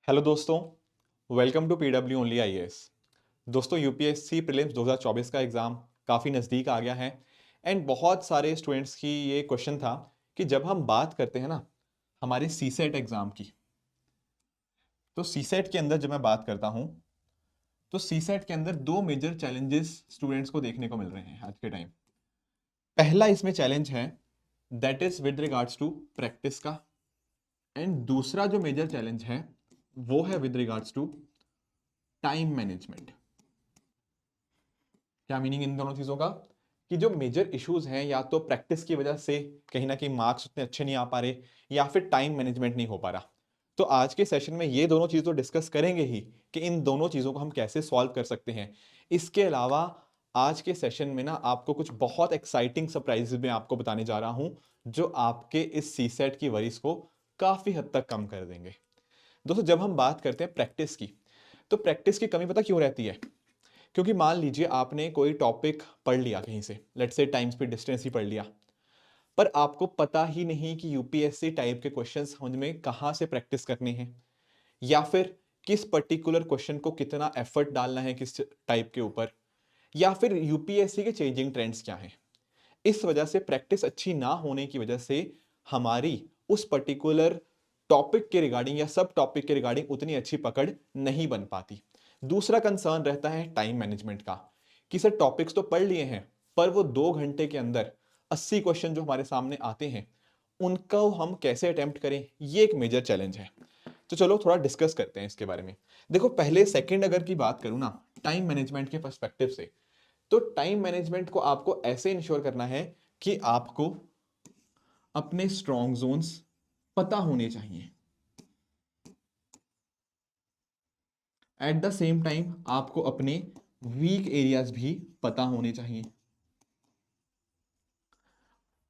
Hello दोस्तों, welcome to PW only IAS. दोस्तों, UPSC prelims 2024 का एग्ज़ाम काफ़ी नज़दीक आ गया है एंड बहुत सारे स्टूडेंट्स की ये क्वेश्चन था कि जब हम बात करते हैं ना हमारे सीसेट एग्ज़ाम की, तो सीसेट के अंदर जब मैं बात करता हूँ तो सीसेट के अंदर दो मेजर चैलेंजेस स्टूडेंट्स को देखने को मिल रहे हैं आज के टाइम। पहला इसमें चैलेंज है that is with regards to practice का, एंड दूसरा जो मेजर चैलेंज है वो है with regards to time management. क्या मीनिंग इन दोनों चीजों का कि जो मेजर इश्यूज हैं या तो प्रैक्टिस की वजह से कहीं ना कहीं मार्क्स उतने अच्छे नहीं आ पा रहे या फिर टाइम मैनेजमेंट नहीं हो पा रहा। तो आज के सेशन में ये दोनों चीज़ तो डिस्कस करेंगे ही कि इन दोनों चीज़ों को हम कैसे सॉल्व कर सकते हैं। इसके अलावा आज के सेशन में ना आपको कुछ बहुत एक्साइटिंग सरप्राइजेस मैं आपको बताने जा रहा हूं जो आपके इस सी सेट की वरीज को काफ़ी हद तक कम कर देंगे। दोस्तों, जब हम बात करते हैं प्रैक्टिस की, तो प्रैक्टिस की कमी पता क्यों रहती है? क्योंकि मान लीजिए आपने कोई टॉपिक पढ़ लिया कहीं से, let's say time speed distance ही पढ़ लिया, पर आपको पता ही नहीं कि यूपीएससी टाइप के क्वेश्चंस हमें कहाँ से प्रैक्टिस करने हैं या फिर किस पर्टिकुलर क्वेश्चन को कितना एफर्ट डालना है किस टाइप के ऊपर, या फिर यूपीएससी के चेंजिंग ट्रेंड्स क्या हैं। इस वजह से प्रैक्टिस अच्छी ना होने की वजह से हमारी उस पर्टिकुलर टॉपिक के रिगार्डिंग या सब टॉपिक के रिगार्डिंग उतनी अच्छी पकड़ नहीं बन पाती। दूसरा कंसर्न रहता है टाइम मैनेजमेंट का कि सर टॉपिक्स तो पढ़ लिए हैं पर वो 2 घंटे के अंदर 80 क्वेश्चन जो हमारे सामने आते हैं उनको हम कैसे अटेम्प्ट करें, ये एक मेजर चैलेंज है। तो चलो थोड़ा डिस्कस करते हैं इसके बारे में। देखो, पहले सेकंड अगर की बात करूं ना टाइम मैनेजमेंट के पर्सपेक्टिव से, तो टाइम मैनेजमेंट को आपको ऐसे इंश्योर करना है कि आपको अपने स्ट्रॉन्ग जोन्स पता होने चाहिए, एट द सेम टाइम आपको अपने वीक एरियाज भी पता होने चाहिए।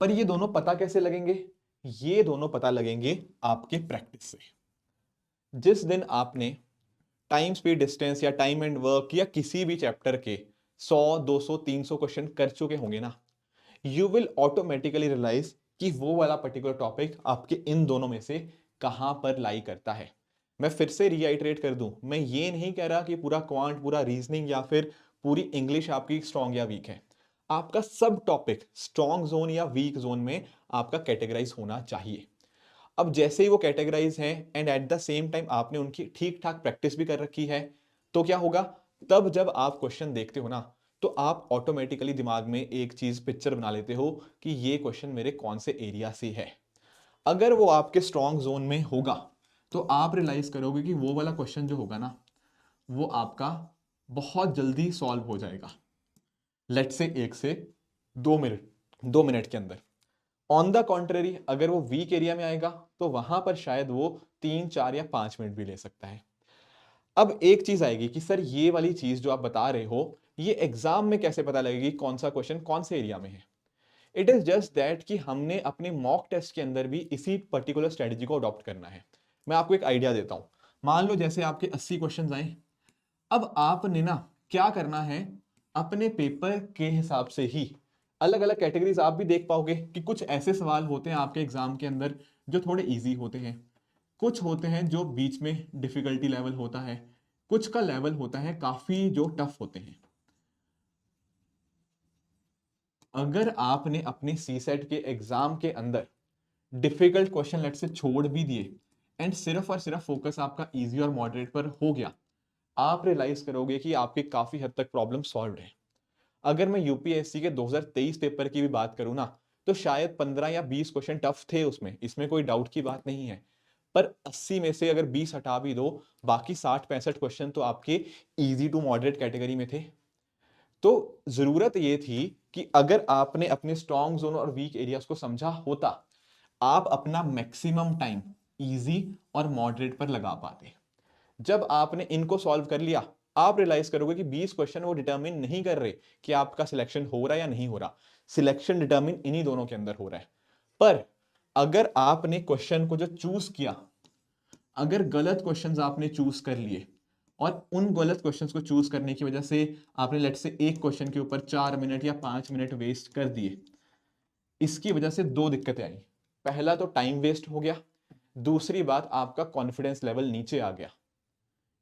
पर ये दोनों पता कैसे लगेंगे? ये दोनों पता लगेंगे आपके प्रैक्टिस से। जिस दिन आपने टाइम स्पीड डिस्टेंस या टाइम एंड वर्क या किसी भी चैप्टर के 100 200 300 क्वेश्चन कर चुके होंगे ना, यू विल ऑटोमेटिकली रियलाइज कि वो वाला पर्टिकुलर टॉपिक आपके इन दोनों में से कहां पर लाई करता है। मैं फिर से रीआइट्रेट कर दूं, मैं ये नहीं कह रहा कि पूरा क्वांट, पूरा रीजनिंग या फिर पूरी इंग्लिश आपकी स्ट्रांग या वीक है। आपका सब टॉपिक स्ट्रांग जोन या वीक जोन में आपका कैटेगराइज होना चाहिए। अब जैसे ही वो कैटेगराइज हैं and at the same time आपने उनकी ठीक ठाक प्रैक्टिस भी कर रखी है, तो क्या होगा? तब जब आप क्वेश्चन देखते हो ना, तो आप ऑटोमेटिकली दिमाग में एक चीज पिक्चर बना लेते हो कि ये क्वेश्चन मेरे कौन से एरिया से है। अगर वो आपके स्ट्रॉन्ग जोन में होगा तो आप रियलाइज करोगे कि वो वाला क्वेश्चन जो होगा ना वो आपका बहुत जल्दी सॉल्व हो जाएगा, लेट से 1 से 2 मिनट के अंदर। ऑन द कॉन्ट्रेरी अगर वो वीक एरिया में आएगा तो वहां पर शायद वो 3 4 या 5 मिनट भी ले सकता है। अब एक चीज आएगी कि सर ये वाली चीज जो आप बता रहे हो ये एग्जाम में कैसे पता लगेगी कौन सा क्वेश्चन कौन से एरिया में है? इट इज जस्ट दैट कि हमने अपने मॉक टेस्ट के अंदर भी इसी पर्टिकुलर स्ट्रेटजी को अडॉप्ट करना है। मैं आपको एक आइडिया देता हूं। मान लो जैसे आपके 80 क्वेश्चन आए, अब आपने ना क्या करना है, अपने पेपर के हिसाब से ही अलग अलग कैटेगरीज आप भी देख पाओगे कि कुछ ऐसे सवाल होते हैं आपके एग्जाम के अंदर जो थोड़े इजी होते हैं, कुछ होते हैं जो बीच में डिफिकल्टी लेवल होता है, कुछ का लेवल होता है काफी जो टफ होते हैं। अगर आपने अपने सी सेट के एग्जाम के अंदर डिफिकल्ट क्वेश्चन लेट से छोड़ भी दिए एंड सिर्फ और सिर्फ फोकस आपका इजी और मॉडरेट पर हो गया, आप रियलाइज करोगे कि आपकी काफी हद तक प्रॉब्लम सॉल्व है। अगर मैं यूपीएससी के 2023 पेपर की भी बात करूं ना, तो शायद 15 या 20 क्वेश्चन टफ थे उसमें, इसमें कोई डाउट की बात नहीं है। पर 80 में से अगर 20 हटा भी दो, बाकी 60 65 क्वेश्चन तो आपके इजी टू मॉडरेट कैटेगरी में थे। तो जरूरत ये थी कि अगर आपने अपने स्ट्रॉन्ग जोन और वीक एरियाज को समझा होता, आप अपना मैक्सिमम टाइम इजी और मॉडरेट पर लगा पाते। जब आपने इनको सॉल्व कर लिया, आप रियलाइज करोगे कि 20 क्वेश्चन वो डिटरमिन नहीं कर रहे कि आपका सिलेक्शन हो रहा है या नहीं हो रहा। सिलेक्शन डिटरमिन इन्हीं दोनों के अंदर हो रहा है। पर अगर आपने क्वेश्चन को जो चूज किया, अगर गलत क्वेश्चंस आपने चूज कर लिए और उन गलत क्वेश्चंस को चूज करने की वजह से आपने लेट से एक क्वेश्चन के ऊपर 4 मिनट या 5 मिनट वेस्ट कर दिए, इसकी वजह से दो दिक्कतें आई। पहला तो टाइम वेस्ट हो गया, दूसरी बात आपका कॉन्फिडेंस लेवल नीचे आ गया।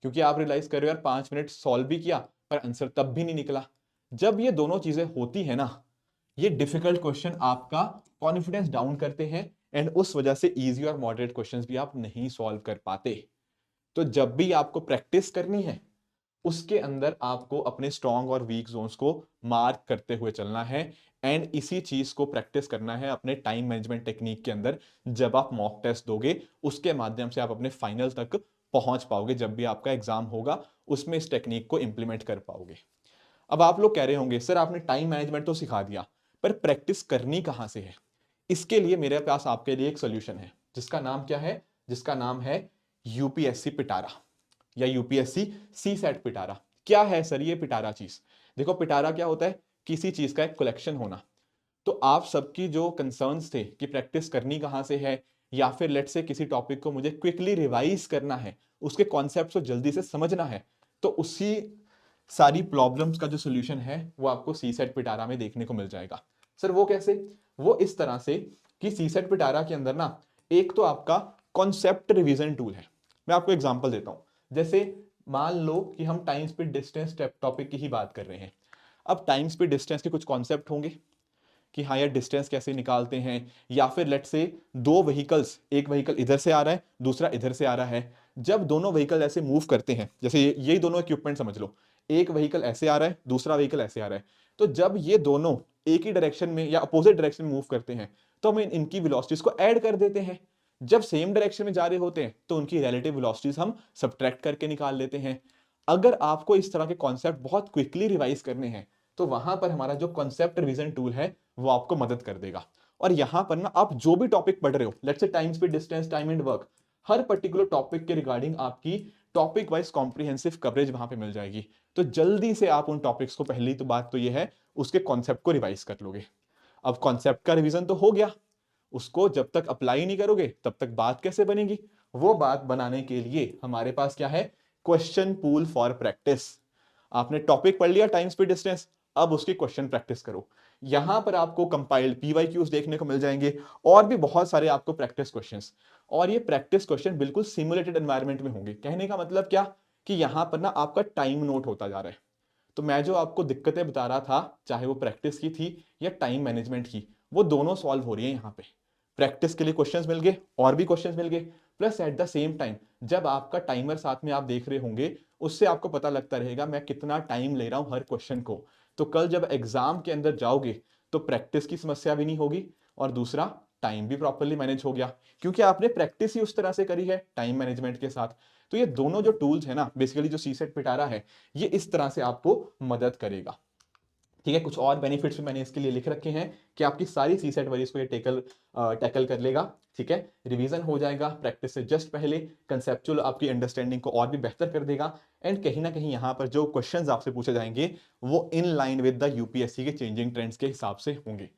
क्योंकि आप रियलाइज कर रहे हो यार 5 मिनट सॉल्व भी किया पर आंसर तब भी नहीं निकला। जब ये दोनों चीजें होती है ना, ये डिफिकल्ट क्वेश्चन आपका कॉन्फिडेंस डाउन करते हैं एंड उस वजह से इजी और मॉडरेट क्वेश्चंस भी आप नहीं सॉल्व कर पाते। तो जब भी आपको प्रैक्टिस करनी है, उसके अंदर आपको अपने स्ट्रॉन्ग और वीक जोन्स को मार्क करते हुए चलना है एंड इसी चीज को प्रैक्टिस करना है अपने टाइम मैनेजमेंट टेक्निक के अंदर। जब आप मॉक टेस्ट दोगे उसके माध्यम से आप अपने फाइनल तक पहुंच पाओगे, जब भी आपका एग्जाम होगा उसमें इस टेक्निक को इंप्लीमेंट कर पाओगे। अब आप लोग कह रहे होंगे सर आपने टाइम मैनेजमेंट तो सिखा दिया पर प्रैक्टिस करनी कहां से है। इसके लिए मेरे पास आपके लिए एक सोल्यूशन है जिसका नाम क्या है, जिसका नाम है यूपीएससी पिटारा या यूपीएससी सी सेट पिटारा। क्या है सर ये पिटारा चीज? देखो पिटारा क्या होता है, किसी चीज का एक कलेक्शन होना। तो आप सबकी जो कंसर्न्स थे कि प्रैक्टिस करनी कहां से है या फिर लेट से किसी टॉपिक को मुझे क्विकली रिवाइज करना है, उसके कॉन्सेप्ट को जल्दी से समझना है, तो उसी सारी प्रॉब्लम्स का जो सोल्यूशन है वो आपको सी सेट पिटारा में देखने को मिल जाएगा। सर वो कैसे? वो इस तरह से कि सी सेट पिटारा के अंदर ना एक तो आपका कॉन्सेप्ट रिवीजन टूल है। मैं आपको एग्जांपल देता हूं, जैसे मान लो कि हम टाइम स्पीड डिस्टेंस टॉपिक की ही बात कर रहे हैं। अब टाइम स्पीड डिस्टेंस के कुछ कॉन्सेप्ट होंगे कि हाँ यार डिस्टेंस कैसे निकालते हैं, या फिर लेट से दो व्हीकल्स, एक व्हीकल इधर से आ रहा है दूसरा इधर से आ रहा है, जब दोनों व्हीकल ऐसे मूव करते हैं, जैसे यही दोनों इक्विपमेंट समझ लो, एक व्हीकल ऐसे आ रहा है दूसरा व्हीकल ऐसे आ रहा है, तो जब ये दोनों एक ही डायरेक्शन में या अपोजिट डायरेक्शन में मूव करते हैं तो हम इनकी वेलोसिटीज को ऐड कर देते हैं। जब सेम डायरेक्शन में जा रहे होते हैं तो उनकी रिलेटिव वेलोसिटीज हम सब्ट्रैक्ट करके निकाल लेते हैं। अगर आपको इस तरह के कॉन्सेप्ट बहुत क्विकली रिवाइज करने हैं तो वहां पर हमारा जो कॉन्सेप्ट रिवीजन टूल है वो आपको मदद कर देगा। और यहां पर ना आप जो भी टॉपिक पढ़ रहे हो, let's say time speed distance time and work, her particular topic के रिगार्डिंग आपकी टॉपिक वाइज कॉम्प्रिहेंसिव कवरेज वहां पे मिल जाएगी। तो जल्दी से आप उन टॉपिक्स को, पहली तो बात तो ये है, उसके कॉन्सेप्ट को रिवाइज कर लोगे। अब कॉन्सेप्ट का रिवीजन तो हो गया, उसको जब तक अप्लाई नहीं करोगे तब तक बात कैसे बनेगी? वो बात बनाने के लिए हमारे पास क्या है, क्वेश्चन पूल फॉर प्रैक्टिस। आपने टॉपिक पढ़ लिया टाइम स्पीड डिस्टेंस, अब उसकी क्वेश्चन प्रैक्टिस करो। यहां पर आपको कंपाइल्ड पीवाईक्यूज देखने को मिल जाएंगे और भी बहुत सारे आपको प्रैक्टिस क्वेश्चंस। और ये प्रैक्टिस क्वेश्चन बिल्कुल सिमुलेटेड एनवायरनमेंट में होंगे। कहने का मतलब क्या कि यहां पर ना आपका टाइम नोट होता जा रहा है। तो मैं जो आपको दिक्कतें बता रहा था, चाहे वो प्रैक्टिस की थी या टाइम मैनेजमेंट की, वो दोनों सॉल्व हो रही है यहाँ पे। प्रैक्टिस के लिए क्वेश्चंस मिल गए और भी क्वेश्चंस मिल गए, plus at the same time जब आपका टाइमर साथ में आप देख रहे होंगे, उससे आपको पता लगता रहेगा मैं कितना टाइम ले रहा हूं हर क्वेश्चन को। तो कल जब एग्जाम के अंदर जाओगे तो प्रैक्टिस की समस्या भी नहीं होगी और दूसरा टाइम भी प्रॉपरली मैनेज हो गया, क्योंकि आपने प्रैक्टिस ही उस तरह से करी है टाइम मैनेजमेंट के साथ। तो ये दोनों जो टूल्स है ना, बेसिकली जो सी सेट पिटारा है, ये इस तरह से आपको मदद करेगा। ठीक है, कुछ और बेनिफिट्स भी मैंने इसके लिए लिख रखे हैं कि आपकी सारी सी सेट वरीज को ये टैकल कर लेगा। ठीक है, रिवीजन हो जाएगा प्रैक्टिस से जस्ट पहले, कंसेप्चुअल आपकी अंडरस्टैंडिंग को और भी बेहतर कर देगा एंड कहीं ना कहीं यहाँ पर जो क्वेश्चंस आपसे पूछे जाएंगे वो in line with the UPSC के चेंजिंग ट्रेंड्स के हिसाब से होंगे।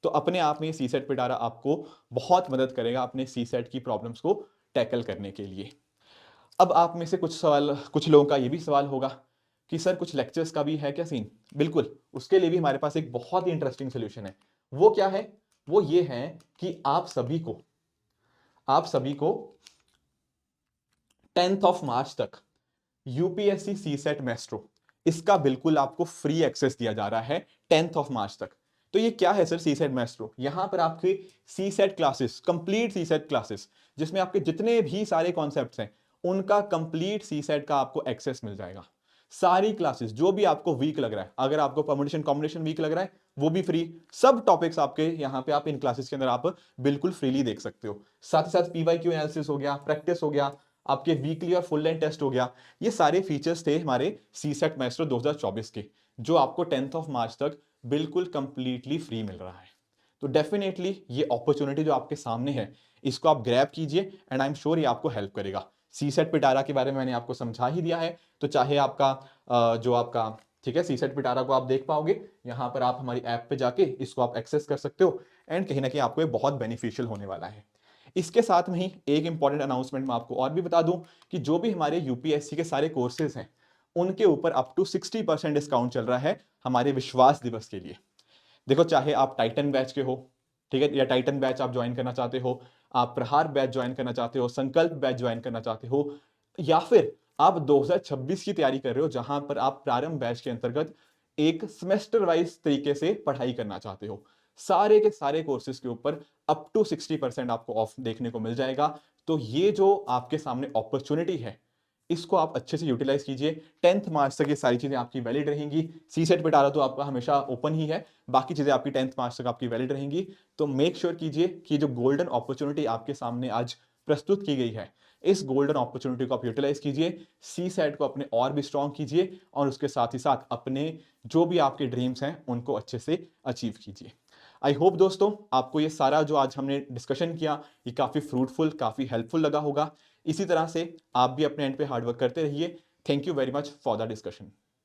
तो अपने आप में सी सेट पिटारा आपको बहुत मदद करेगा अपने सी सेट की प्रॉब्लम्स को टैकल करने के लिए। अब आप में से कुछ लोगों का ये भी सवाल होगा कि सर कुछ लेक्चर्स का भी है क्या सीन? बिल्कुल, उसके लिए भी हमारे पास एक बहुत ही इंटरेस्टिंग सोल्यूशन है। वो क्या है? वो ये है कि आप सभी को 10th ऑफ मार्च तक यूपीएससी सी सेट मैस्ट्रो, इसका बिल्कुल आपको फ्री एक्सेस दिया जा रहा है 10th ऑफ मार्च तक। तो ये क्या है सर सी सेट मैस्ट्रो? यहां पर आपके CSAT classes, complete CSAT classes, जिसमें आपके जितने भी सारे कॉन्सेप्ट्स हैं उनका कंप्लीट सी सेट का आपको एक्सेस मिल जाएगा। सारी क्लासेस जो भी आपको वीक लग रहा है, अगर आपको परमुटेशन कॉम्बिनेशन वीक लग रहा है वो भी फ्री, सब टॉपिक्स आपके यहाँ पे आप इन क्लासेस के अंदर आप बिल्कुल फ्रीली देख सकते हो। साथ ही साथ पीवाईक्यू एनालिसिस हो गया, प्रैक्टिस हो गया, आपके वीकली और फुल लेंथ टेस्ट हो गया। ये सारे फीचर्स थे हमारे सी सेट मैस्ट्रो 2024 के, जो आपको 10th ऑफ मार्च तक बिल्कुल कंप्लीटली फ्री मिल रहा है। तो डेफिनेटली ये अपॉर्चुनिटी जो आपके सामने है, इसको आप ग्रैब कीजिए एंड आई एम श्योर ये आपको हेल्प करेगा। सी सेट पिटारा के बारे में मैंने आपको समझा ही दिया है, तो चाहे आपका जो आपका, ठीक है, सी सेट पिटारा को आप देख पाओगे, यहाँ पर आप हमारी ऐप पे जाके इसको आप एक्सेस कर सकते हो एंड कहीं ना कहीं आपको ये बहुत बेनिफिशियल होने वाला है। इसके साथ में ही एक इंपॉर्टेंट अनाउंसमेंट मैं आपको और भी बता दूं कि जो भी हमारे यूपीएससी के सारे कोर्सेज हैं उनके ऊपर अप टू 60% डिस्काउंट चल रहा है हमारे विश्वास दिवस के लिए। देखो, चाहे आप टाइटन बैच के हो, ठीक है, या टाइटन बैच आप ज्वाइन करना चाहते हो, आप प्रहार बैच ज्वाइन करना चाहते हो, संकल्प बैच ज्वाइन करना चाहते हो, या फिर आप 2026 की तैयारी कर रहे हो, जहां पर आप प्रारंभ बैच के अंतर्गत एक सेमेस्टर वाइज तरीके से पढ़ाई करना चाहते हो, सारे के सारे कोर्सेज के ऊपर अप टू 60% आपको ऑफ देखने को मिल जाएगा। तो ये जो आपके सामने अपॉर्चुनिटी है, इसको आप अच्छे से यूटिलाइज कीजिए। 10th मार्च तक ये सारी चीजें आपकी वैलिड रहेंगी। सी सेट पे डाला तो आपका हमेशा ओपन ही है, बाकी चीजें आपकी 10th मार्च तक आपकी वैलिड रहेंगी। तो मेक श्योर कीजिए कि जो गोल्डन अपॉर्चुनिटी आपके सामने आज प्रस्तुत की गई है, इस गोल्डन अपॉर्चुनिटी को आप यूटिलाइज कीजिए। सी सेट को अपने और भी स्ट्रॉन्ग कीजिए और उसके साथ ही साथ अपने जो भी आपके ड्रीम्स हैं उनको अच्छे से अचीव कीजिए। आई होप दोस्तों आपको ये सारा जो आज हमने डिस्कशन किया, ये काफी फ्रूटफुल, काफी हेल्पफुल लगा होगा। इसी तरह से आप भी अपने एंड पे हार्डवर्क करते रहिए। Thank you very much for the discussion.